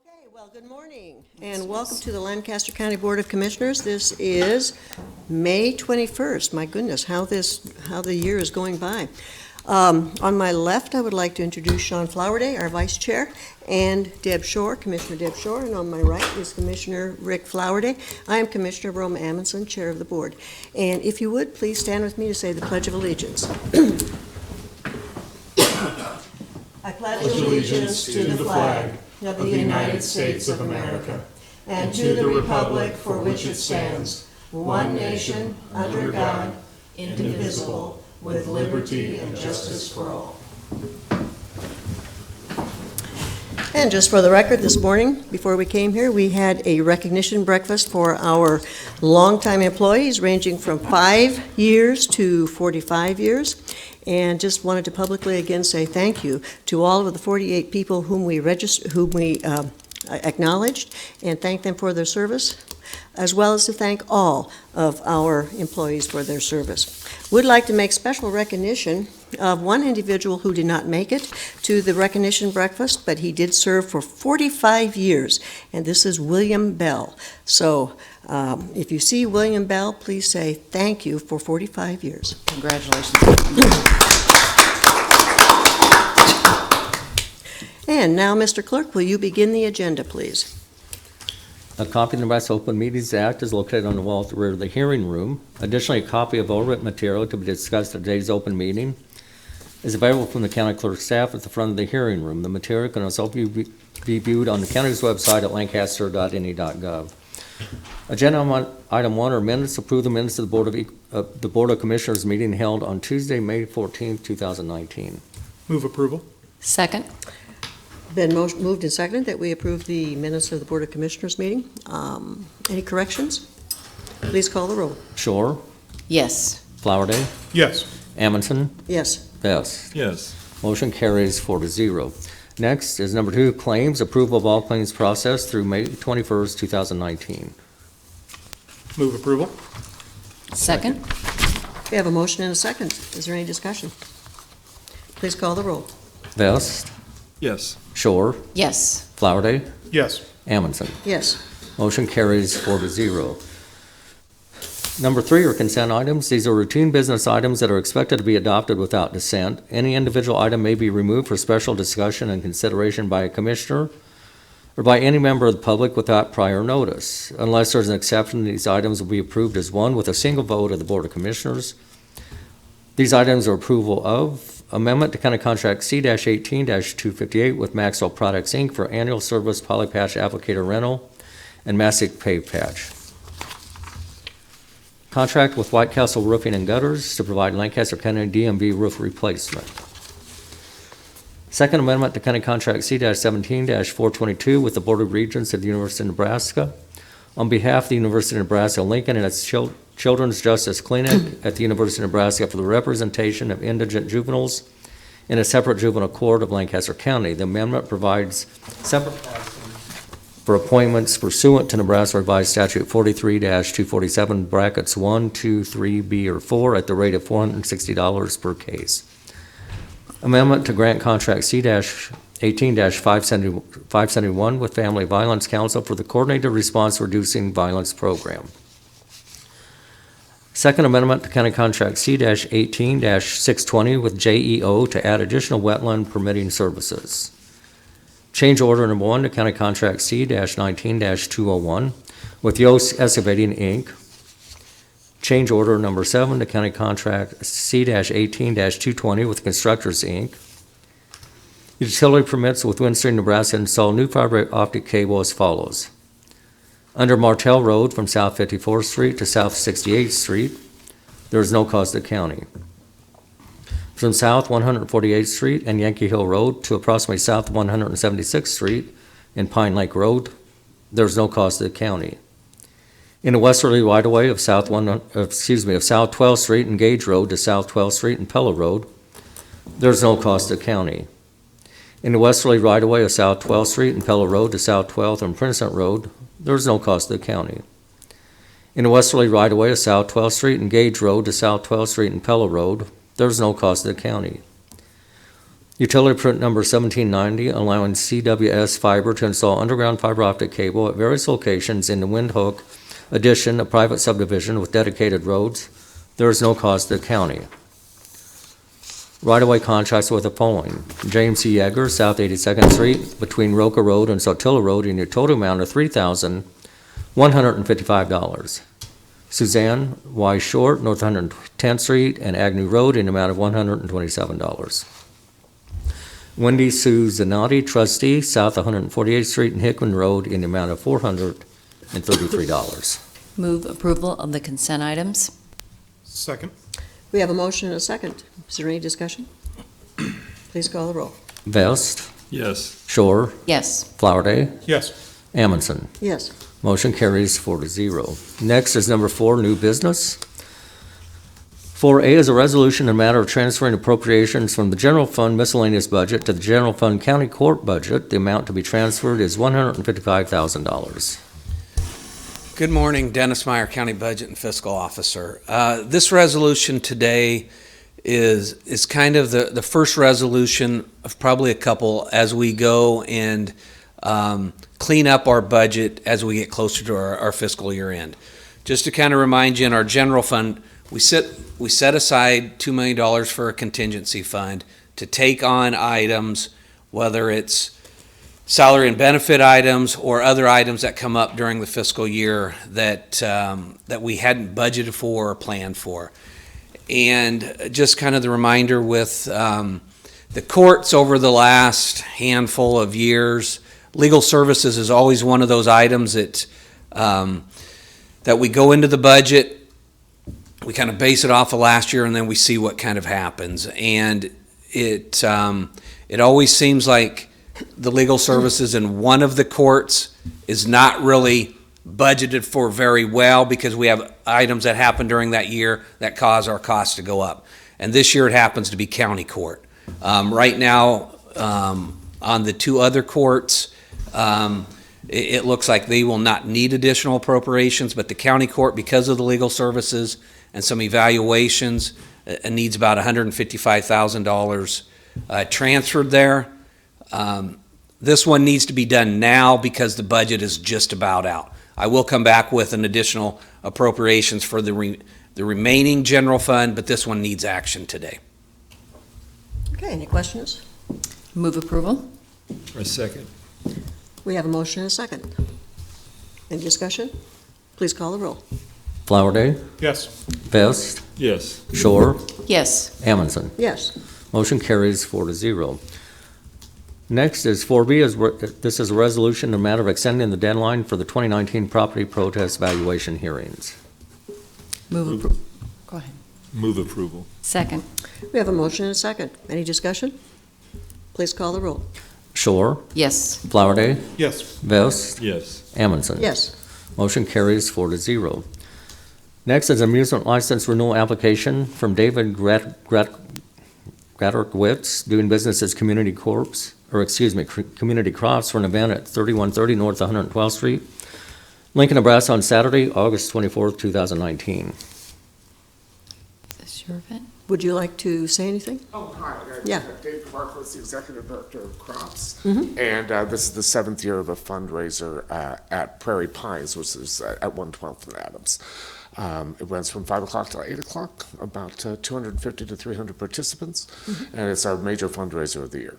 Okay, well, good morning, and welcome to the Lancaster County Board of Commissioners. This is May 21st. My goodness, how the year is going by. On my left, I would like to introduce Sean Flowerday, our Vice Chair, and Deb Shore, Commissioner Deb Shore, and on my right is Commissioner Rick Flowerday. I am Commissioner Roma Amundson, Chair of the Board. And if you would, please stand with me to say the Pledge of Allegiance. I pledge allegiance to the flag of the United States of America, and to the republic for which it stands, one nation, under God, indivisible, with liberty and justice for all. And just for the record, this morning, before we came here, we had a recognition breakfast for our longtime employees, ranging from 5 years to 45 years. And just wanted to publicly again say thank you to all of the 48 people whom we acknowledged, and thank them for their service, as well as to thank all of our employees for their service. Would like to make special recognition of one individual who did not make it to the recognition breakfast, but he did serve for 45 years, and this is William Bell. So if you see William Bell, please say thank you for 45 years. Congratulations. And now, Mr. Clerk, will you begin the agenda, please? A copy of the Nebraska Open Meetings Act is located on the wall at the rear of the hearing room. Additionally, a copy of all written material to be discussed at today's open meeting is available from the county clerk staff at the front of the hearing room. The material can also be viewed on the county's website at lancaster.ne.gov. Agenda item 1 are minutes. Approve the minutes of the Board of Commissioners meeting held on Tuesday, May 14th, 2019. Move approval. Second. Been moved and seconded that we approve the minutes of the Board of Commissioners meeting. Any corrections? Please call the roll. Shore, Yes. Flowerday, Yes. Amundson, Yes. Best. Yes. Motion carries 4-0. Next is number 2, claims. Approval of all claims processed through May 21st, 2019. Move approval. Second. We have a motion and a second. Is there any discussion? Please call the roll. Vest, Yes. Shore, Yes. Flowerday, Yes. Amundson. Yes. Motion carries 4-0. Number 3 are consent items. These are routine business items that are expected to be adopted without dissent. Any individual item may be removed for special discussion and consideration by a commissioner or by any member of the public without prior notice. Unless there's an exception, these items will be approved as one with a single vote of the Board of Commissioners. These items are approval of amendment to County Contract C-18-258 with Maxwell Products, Inc. for annual service polypatch applicator rental and Massic Pave Patch. Contract with White Castle Roofing and Gutters to provide Lancaster County DMV roof replacement. Second amendment to County Contract C-17-422 with the Board of Regents of the University of Nebraska. On behalf of the University of Nebraska Lincoln and its Children's Justice Clinic at the University of Nebraska for the representation of indigent juveniles in a separate juvenile court of Lancaster County. The amendment provides separate pricing for appointments pursuant to Nebraska Revised Statute 43-247 brackets 1, 2, 3, B, or 4 at the rate of $460 per case. Amendment to grant contract C-18-571 with Family Violence Council for the Coordinated Response Reducing Violence Program. Second amendment to County Contract C-18-620 with JEO to add additional wetland permitting services. Change order number 1 to County Contract C-19-201 with Yost Excavating, Inc. Change order number 7 to County Contract C-18-220 with Constructors, Inc. Utility permits with Windstream, Nebraska to install new fiber optic cable as follows. Under Martell Road from South 54th Street to South 68th Street, there is no cost to the county. From South 148th Street and Yankee Hill Road to approximately South 176th Street and Pine Lake Road, there is no cost to the county. In the westerly right-of-way of South 12th Street and Gage Road to South 12th Street and Pella Road, there is no cost to the county. In the westerly right-of-way of South 12th Street and Pella Road to South 12th and Princeton Road, there is no cost to the county. In the westerly right-of-way of South 12th Street and Gage Road to South 12th Street and Pella Road, there is no cost to the county. Utility print number 1790, allowing CWS Fiber to install underground fiber optic cable at various locations in the Windhoek addition, a private subdivision with dedicated roads. There is no cost to the county. Right-of-way contracts with the following: James C. Yeager, South 82nd Street, between Roca Road and Sotilla Road, in a total amount of $3,155. Suzanne Y. Short, North 110th Street and Agnew Road, in the amount of $127. Wendy Sue Zanotti, trustee, South 148th Street and Hickman Road, in the amount of $433. Move approval of the consent items. Second. We have a motion and a second. Is there any discussion? Please call the roll. Vest, Yes. Shore, Yes. Flowerday, Yes. Amundson. Yes. Motion carries 4-0. Next is number 4, new business. 4A is a resolution in a matter of transferring appropriations from the general fund miscellaneous budget to the general fund county court budget. The amount to be transferred is $155,000. Good morning, Dennis Meyer, County Budget and Fiscal Officer. This resolution today is kind of the first resolution of probably a couple as we go and clean up our budget as we get closer to our fiscal year end. Just to kind of remind you, in our general fund, we set aside $2 million for a contingency fund to take on items, whether it's salary and benefit items or other items that come up during the fiscal year that we hadn't budgeted for or planned for. And just kind of the reminder with the courts over the last handful of years, legal services is always one of those items that we go into the budget, we kind of base it off of last year, and then we see what kind of happens. And it always seems like the legal services in one of the courts is not really budgeted for very well because we have items that happen during that year that cause our costs to go up. And this year it happens to be county court. Right now, on the 2 other courts, it looks like they will not need additional appropriations, but the county court, because of the legal services and some evaluations, needs about $155,000 transferred there. This one needs to be done now because the budget is just about out. I will come back with an additional appropriations for the remaining general fund, but this one needs action today. Okay, any questions? Move approval. A second. We have a motion and a second. Any discussion? Please call the roll. Flowerday, Yes. Vest, Yes. Shore, Yes. Amundson. Yes. Motion carries 4-0. Next is 4B. This is a resolution in a matter of extending the deadline for the 2019 property protest valuation hearings. Move approval. Go ahead. Move approval. Second. We have a motion and a second. Any discussion? Please call the roll. Shore, Yes. Flowerday, Yes. Vest, Yes. Amundson. Yes. Motion carries 4-0. Next is amusement license renewal application from David Gratterwitz, doing business as Community Crops for an event at 3130 North 112th Street, Lincoln, Nebraska, on Saturday, August 24th, 2019. Is this your event? Would you like to say anything? Oh, hi. Yeah. Dave Marcos, the Executive Director of Crops. Mhm. And this is the 7th year of a fundraiser at Prairie Pines, which is at 112th and Adams. It runs from 5 o'clock till 8 o'clock, about 250 to 300 participants, and it's our major fundraiser of the year.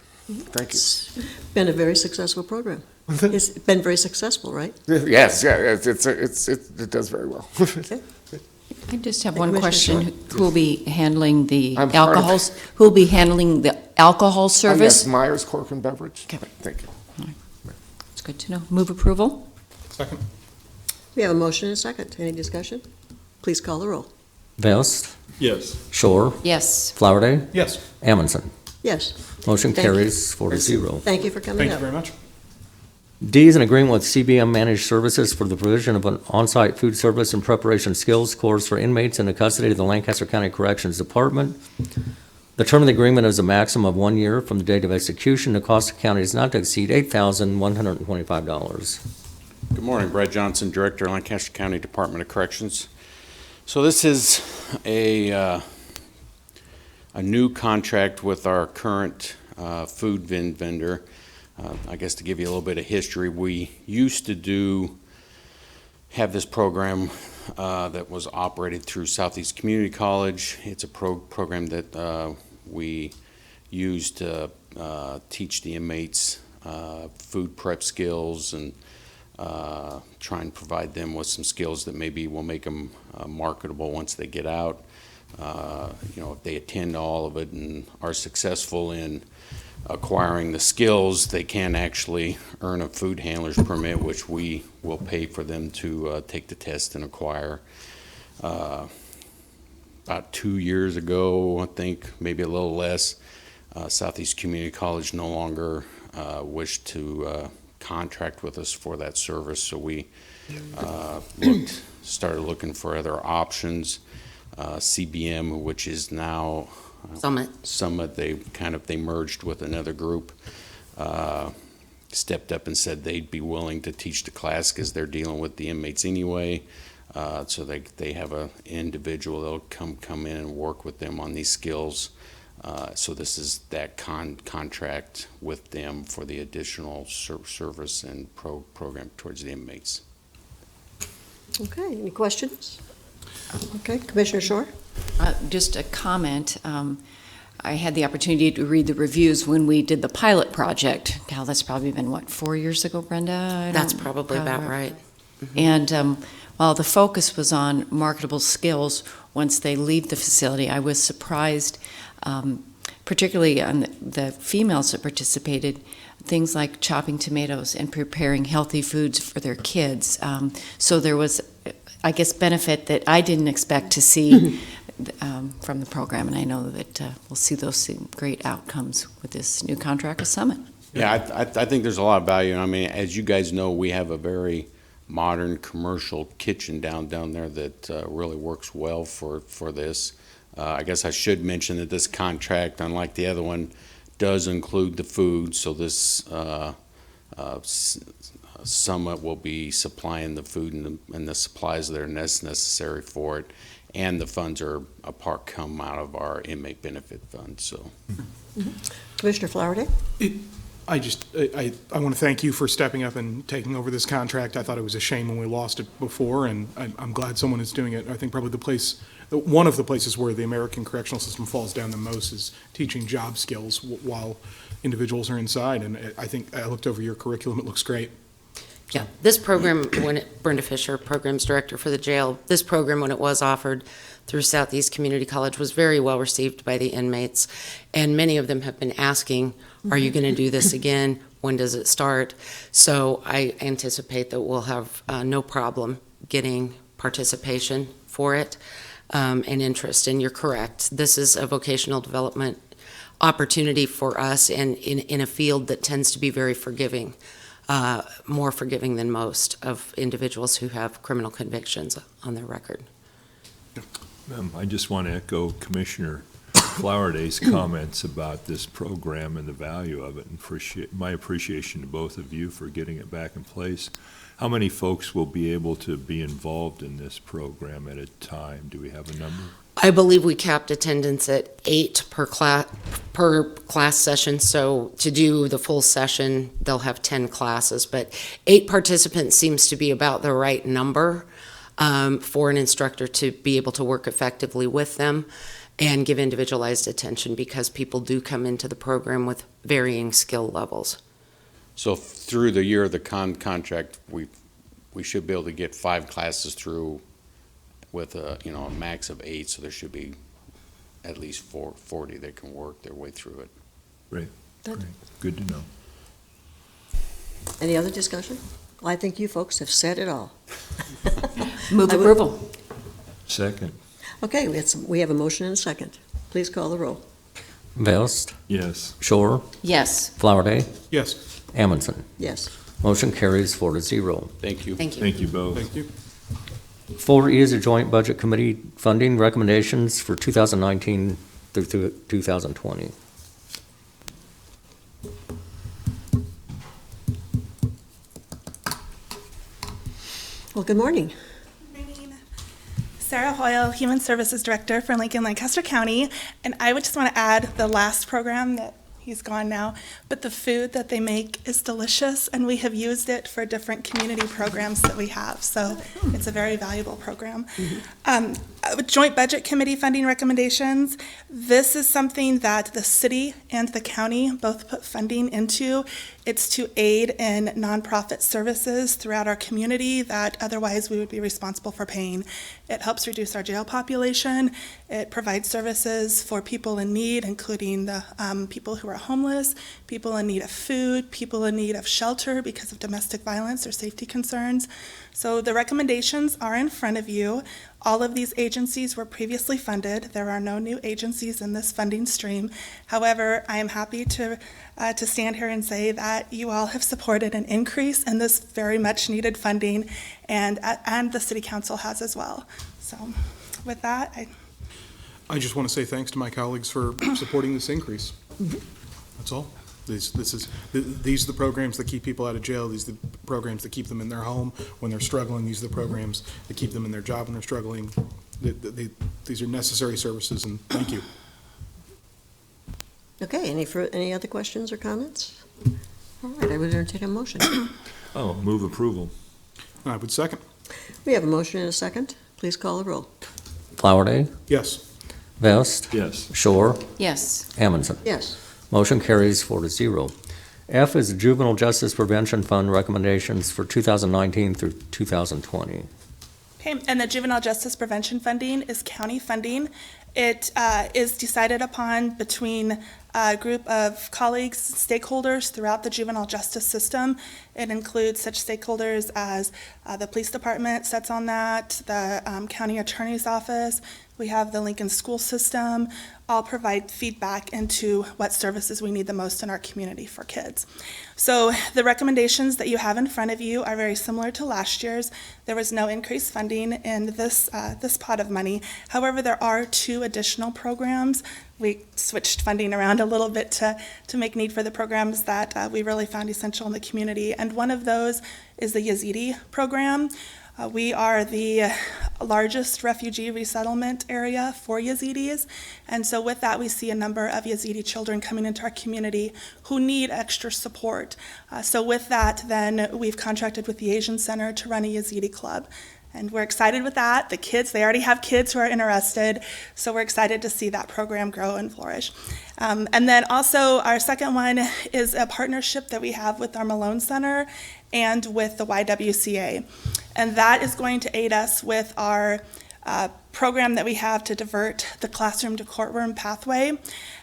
Thank you. It's been a very successful program. It's been very successful, right? Yes, yeah, it does very well. I just have one Commissioner question. Who will be handling the I'm part of- alcohols? Who will be handling the alcohol Yes, service? Myers Cork and Beverage. Okay. Thank you. It's good to know. Move approval. Second. We have a motion and a second. Any discussion? Please call the roll. Vest, Yes. Shore, Yes. Flowerday, Yes. Amundson. Yes. Motion Thank you. carries 4-0. Thank you for coming Thank you up. very much. D is an agreement with CBM Managed Services for the provision of an on-site food service and preparation skills course for inmates in the custody of the Lancaster County Corrections Department. The term of the agreement is a maximum of 1 year from the date of execution. The cost of the county is not to exceed $8,125. Good morning, Brad Johnson, Director, Lancaster County Department of Corrections. So this is a new contract with our current food vendor. I guess to give you a little bit of history, we used to have this program that was operated through Southeast Community College. It's a program that we used to teach the inmates food prep skills and try and provide them with some skills that maybe will make them marketable once they get out. If they attend all of it and are successful in acquiring the skills, they can actually earn a food handler's permit, which we will pay for them to take the test and acquire. About 2 years ago, I think, maybe a little less, Southeast Community College no longer wished to contract with us for that service, so we started looking for other options. CBM, which is now Summit, they merged with another group, stepped up and said they'd be willing to teach the class because they're dealing with the inmates anyway. So they have an individual that'll come in and work with them on these skills. So this is that contract with them for the additional service and program towards the inmates. Okay, any questions? Okay, Commissioner Shore? Just a comment. I had the opportunity to read the reviews when we did the pilot project. Cal, that's probably been, 4 years ago, Brenda? That's probably about right. And while the focus was on marketable skills, once they leave the facility, I was surprised, particularly on the females that participated, things like chopping tomatoes and preparing healthy foods for their kids. So there was, I guess, benefit that I didn't expect to see from the program, and I know that we'll see those great outcomes with this new contract with Summit. Yeah, I think there's a lot of value. I mean, as you guys know, we have a very modern commercial kitchen down there that really works well for this. I guess I should mention that this contract, unlike the other one, does include the food, so this Summit will be supplying the food and the supplies that are necessary for it, and the funds come out of our inmate benefit fund. So, Commissioner Flowerday? I want to thank you for stepping up and taking over this contract. I thought it was a shame when we lost it before, and I'm glad someone is doing it. I think probably one of the places where the American correctional system falls down the most is teaching job skills while individuals are inside, and I think I looked over your curriculum. It looks great. Yeah, this program, Brenda Fisher, Programs Director for the jail, this program, when it was offered through Southeast Community College, was very well received by the inmates, and many of them have been asking, are you going to do this again? When does it start? So I anticipate that we'll have no problem getting participation for it and interest, and you're correct. This is a vocational development opportunity for us and in a field that tends to be very forgiving. More forgiving than most of individuals who have criminal convictions on their record. I just want to echo Commissioner Flowerday's comments about this program and the value of it, and my appreciation to both of you for getting it back in place. How many folks will be able to be involved in this program at a time? Do we have a number? I believe we capped attendance at 8 per class session. So to do the full session, they'll have 10 classes. But 8 participants seems to be about the right number for an instructor to be able to work effectively with them and give individualized attention, because people do come into the program with varying skill levels. So through the year of the contract, we should be able to get 5 classes through with a max of 8, so there should be at least 40 that can work their way through it. Great. Good to know. Any other discussion? Well, I think you folks have said it all. Move approval. Second. Okay, we have a motion and a second. Please call the roll. Vest, Yes. Shore, Yes. Flowerday, Yes. Amundson. Yes. Motion carries 4-0. Thank you. Thank you. Thank you both. Thank you. 4E is a joint budget committee funding recommendations for 2019 through 2020. Well, good morning. Morning. Sarah Hoyle, Human Services Director for Lincoln, Lancaster County, and I would just want to add the last program that He's gone now, but the food that they make is delicious, and we have used it for different community programs that we have. So it's a very valuable program. With Joint Budget Committee funding recommendations, this is something that the city and the county both put funding into. It's to aid in nonprofit services throughout our community that otherwise we would be responsible for paying. It helps reduce our jail population. It provides services for people in need, including the people who are homeless, people in need of food, people in need of shelter because of domestic violence or safety concerns. So the recommendations are in front of you. All of these agencies were previously funded. There are no new agencies in this funding stream. However, I am happy to stand here and say that you all have supported an increase in this very much needed funding, and the City Council has as well. So with that, I just want to say thanks to my colleagues for supporting this increase. That's all. These are the programs that keep people out of jail. These are the programs that keep them in their home when they're struggling. These are the programs that keep them in their job when they're struggling. These are necessary services, and thank you. Okay, any other questions or comments? All right, I would entertain a motion. Oh, move approval. I would second. We have a motion and a second. Please call the roll. Flowerday, Yes. Vest, Yes. Shore, Yes. Amundson. Yes. Motion carries 4-0. F is the Juvenile Justice Prevention Fund recommendations for 2019 through 2020. Okay, and the juvenile justice prevention funding is county funding. It is decided upon between a group of colleagues, stakeholders throughout the juvenile justice system. It includes such stakeholders as the police department sits on that, the county attorney's office, we have the Lincoln school system, all provide feedback into what services we need the most in our community for kids. So the recommendations that you have in front of you are very similar to last year's. There was no increased funding in this pot of money. However, there are 2 additional programs. We switched funding around a little bit to make need for the programs that we really found essential in the community. And one of those is the Yazidi program. We are the largest refugee resettlement area for Yazidis, and so with that we see a number of Yazidi children coming into our community who need extra support. So with that, then we've contracted with the Asian Center to run a Yazidi club. And we're excited with that. The kids, they already have kids who are interested, so we're excited to see that program grow and flourish. And then also our second one is a partnership that we have with our Malone Center and with the YWCA. And that is going to aid us with our program that we have to divert the classroom to courtroom pathway.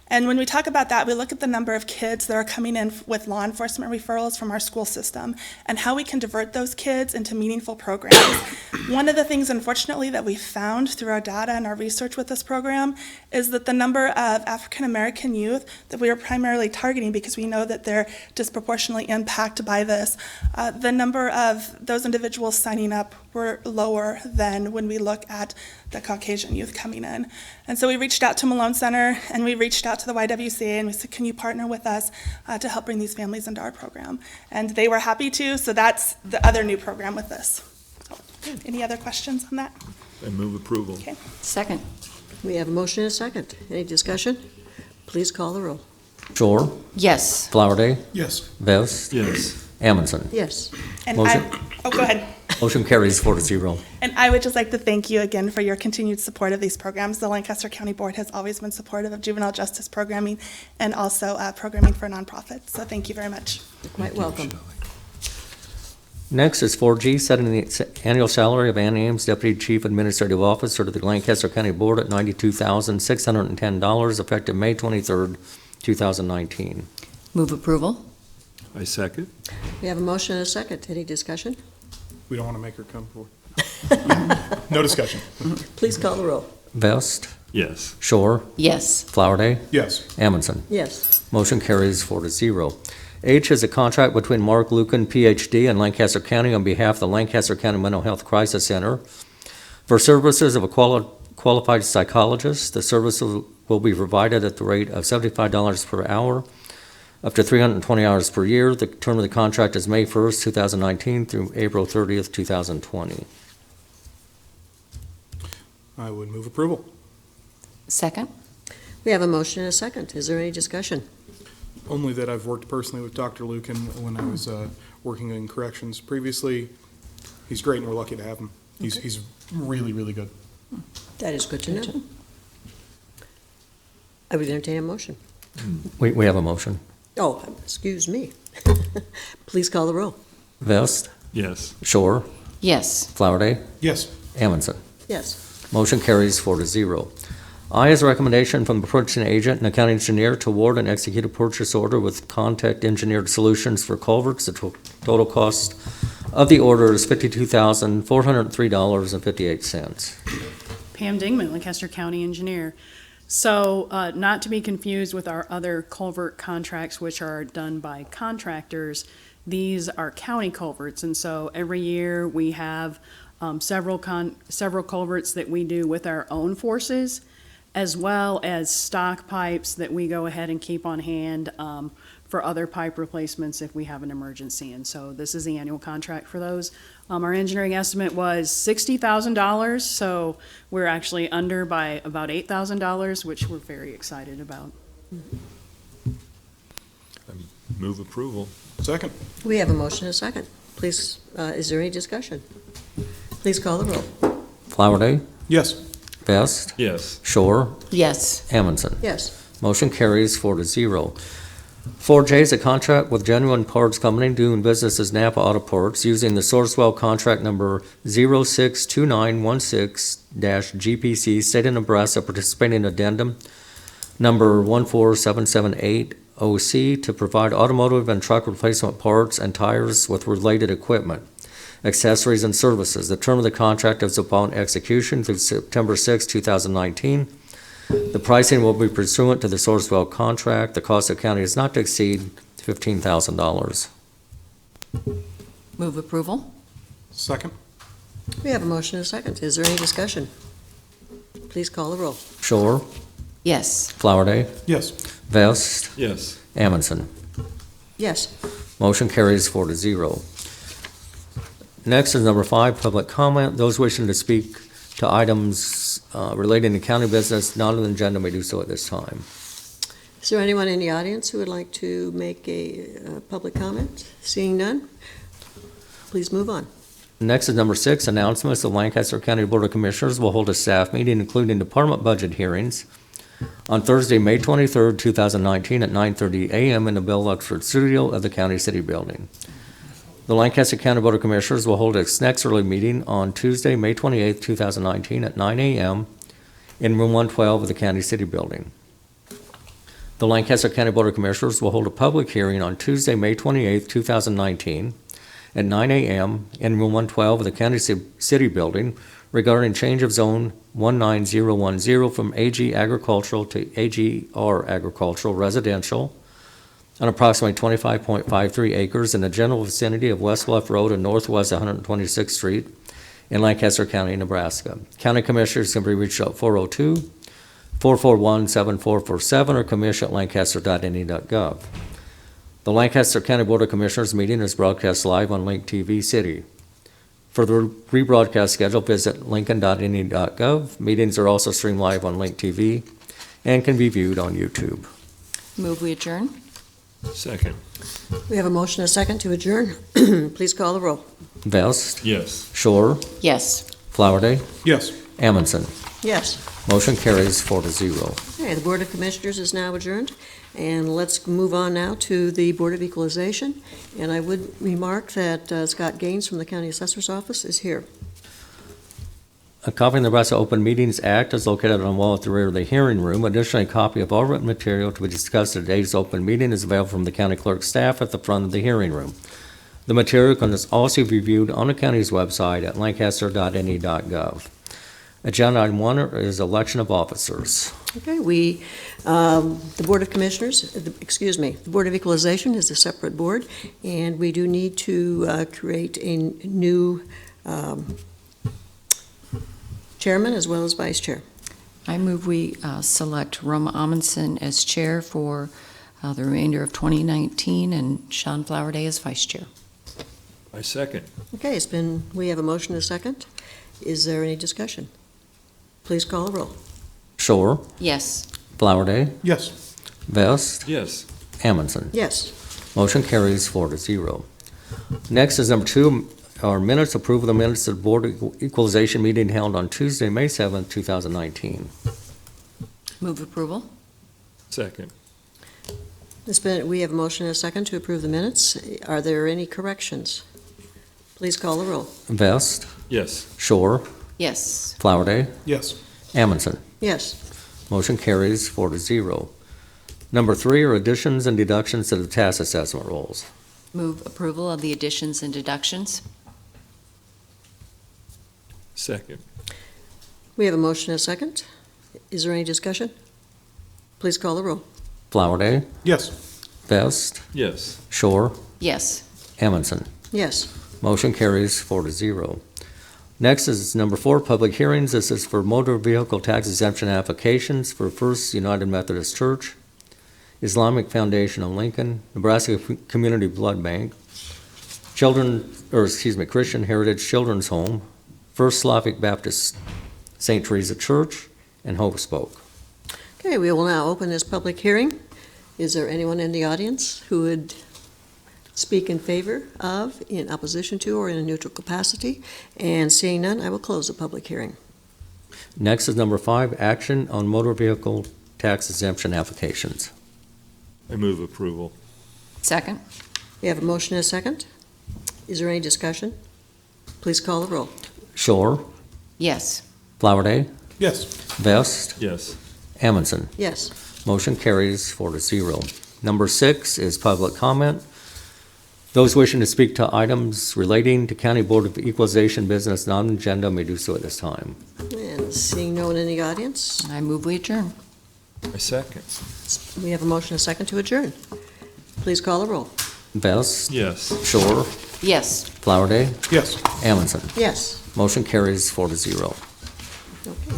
And when we talk about that, we look at the number of kids that are coming in with law enforcement referrals from our school system and how we can divert those kids into meaningful programs. One of the things, unfortunately, that we found through our data and our research with this program is that the number of African American youth that we are primarily targeting, because we know that they're disproportionately impacted by this, the number of those individuals signing up were lower than when we look at the Caucasian youth coming in. And so we reached out to Malone Center and we reached out to the YWCA and we said, can you partner with us to help bring these families into our program? And they were happy to, so that's the other new program with this. So, any other questions on that? I move approval. Okay. Second. We have a motion and a second. Any discussion? Please call the roll. Shore, Yes. Flowerday, Yes. Vest, Yes. Amundson. Yes. And Motion. go ahead. Motion carries 4-0. And I would just like to thank you again for your continued support of these programs. The Lancaster County Board has always been supportive of juvenile justice programming and also programming for nonprofits. So thank you very much. You're quite welcome. Next is 4G, setting the annual salary of Ann Ames, Deputy Chief Administrative Officer to the Lancaster County Board at $92,610, effective May 23rd, 2019. Move approval. I second. We have a motion and a second. Any discussion? We don't want to make her come forward. No discussion. Please call the roll. Vest, Yes. Shore, Yes. Flowerday, Yes. Amundson. Yes. Motion carries 4-0. H is a contract between Mark Lucan, Ph.D., and Lancaster County on behalf of the Lancaster County Mental Health Crisis Center for services of a qualified psychologist. The service will be provided at the rate of $75 per hour, up to 320 hours per year. The term of the contract is May 1st, 2019 through April 30th, 2020. I would move approval. Second. We have a motion and a second. Is there any discussion? Only that I've worked personally with Dr. Lucan when I was working in corrections previously. He's great, and we're lucky to have him. He's really, really good. That is good to know. I would entertain a motion. We have a motion. Oh, excuse me. Please call the roll. Vest, Yes. Shore, Yes. Flowerday, Yes. Amundson. Yes. Motion carries 4-0. I, as a recommendation from the purchasing agent and the county engineer, to award and execute a purchase order with Contact Engineered Solutions for culverts. The total cost of the order is $52,403.58. Pam Dingman, Lancaster County Engineer. So, not to be confused with our other culvert contracts, which are done by contractors, these are county culverts, and so every year we have several culverts that we do with our own forces, as well as stock pipes that we go ahead and keep on hand for other pipe replacements if we have an emergency. And so this is the annual contract for those. Our engineering estimate was $60,000, so we're actually under by about $8,000, which we're very excited about. Move approval. Second. We have a motion and a second. Please, is there any discussion? Please call the roll. Flowerday, Yes. Vest, Yes. Shore, Yes. Amundson. Yes. Motion carries 4-0. 4J is a contract with Genuine Parts Company doing business as Napa Auto Parts using the Sourcewell contract number 062916-GPC, State of Nebraska participating addendum number 14778OC to provide automotive and truck replacement parts and tires with related equipment, accessories, and services. The term of the contract is upon execution through September 6, 2019. The pricing will be pursuant to the Sourcewell contract. The cost of county is not to exceed $15,000. Move approval? Second. We have a motion and a second. Is there any discussion? Please call the roll. Shore, Yes. Flowerday, Yes. Vest, Yes. Amundson. Yes. Motion carries 4-0. Next is number 5, public comment. Those wishing to speak to items relating to county business not on the agenda may do so at this time. Is there anyone in the audience who would like to make a public comment? Seeing none, please move on. Next is number 6, announcements. The Lancaster County Board of Commissioners will hold a staff meeting including department budget hearings on Thursday, May 23rd, 2019 at 9:30 a.m. in the Bill Luxford Studio of the County City Building. The Lancaster County Board of Commissioners will hold its next early meeting on Tuesday, May 28th, 2019 at 9 a.m. in Room 112 of the County City Building. The Lancaster County Board of Commissioners will hold a public hearing on Tuesday, May 28th, 2019 at 9 a.m. in Room 112 of the County City Building regarding change of zone 19010 from AG Agricultural to AGR Agricultural Residential on approximately 25.53 acres in the general vicinity of West Bluff Road and Northwest 126th Street in Lancaster County, Nebraska. County Commissioners can be reached at 402-441-7447 or commish@lancaster.ne.gov. The Lancaster County Board of Commissioners meeting is broadcast live on Link TV City. For the rebroadcast schedule, visit lincoln.ne.gov. Meetings are also streamed live on Link TV and can be viewed on YouTube. Move we adjourn? Second. We have a motion and a second to adjourn. Please call the roll. Vest, Yes. Shore, Yes. Flowerday, Yes. Amundson. Yes. Motion carries 4-0. Okay, the Board of Commissioners is now adjourned, and let's move on now to the Board of Equalization. And I would remark that Scott Gaines from the County Assessor's Office is here. A copy of the Nebraska Open Meetings Act is located on the wall at the rear of the hearing room. Additionally, a copy of all written material to be discussed at today's open meeting is available from the county clerk's staff at the front of the hearing room. The material can also be viewed on the county's website at lancaster.ne.gov. Agenda item 1 is election of officers. Okay, the Board of Commissioners, the Board of Equalization is a separate board, and we do need to create a new chairman as well as vice chair. I move we select Roma Amundson as chair for the remainder of 2019 and Sean Flowerday as vice chair. I second. Okay, we have a motion and a second. Is there any discussion? Please call the roll. Shore, Yes. Flowerday, Yes. Vest, Yes. Amundson. Yes. Motion carries 4-0. Next is number 2, our minutes, approval of the minutes of the Board of Equalization meeting held on Tuesday, May 7th, 2019. Move approval? Second. We have a motion and a second to approve the minutes. Are there any corrections? Please call the roll. Vest, Yes. Shore, Yes. Flowerday, Yes. Amundson. Yes. Motion carries 4-0. Number 3 are additions and deductions to the tax assessment rolls. Move approval of the additions and deductions? Second. We have a motion and a second. Is there any discussion? Please call the roll. Flowerday, Yes. Vest, Yes. Shore, Yes. Amundson. Yes. Motion carries 4-0. Next is number 4, public hearings. This is for motor vehicle tax exemption applications for First United Methodist Church, Islamic Foundation of Lincoln, Nebraska Community Blood Bank, Christian Heritage Children's Home, First Slavic Baptist St. Teresa Church, and Hope Spoke. Okay, we will now open this public hearing. Is there anyone in the audience who would speak in favor of, in opposition to, or in a neutral capacity? And seeing none, I will close the public hearing. Next is number 5, action on motor vehicle tax exemption applications. I move approval. Second? We have a motion and a second. Is there any discussion? Please call the roll. Shore, Yes. Flowerday, Yes. Vest, Yes. Amundson. Yes. Motion carries 4-0. Number 6 is public comment. Those wishing to speak to items relating to County Board of Equalization business non-agenda may do so at this time. And seeing no one in the audience, I move we adjourn. I second. we have a motion and a second to adjourn. Please call the roll. Vest, Yes. Shore, Yes. Flowerday, Yes. Amundson. Yes. Motion carries 4-0. Okay.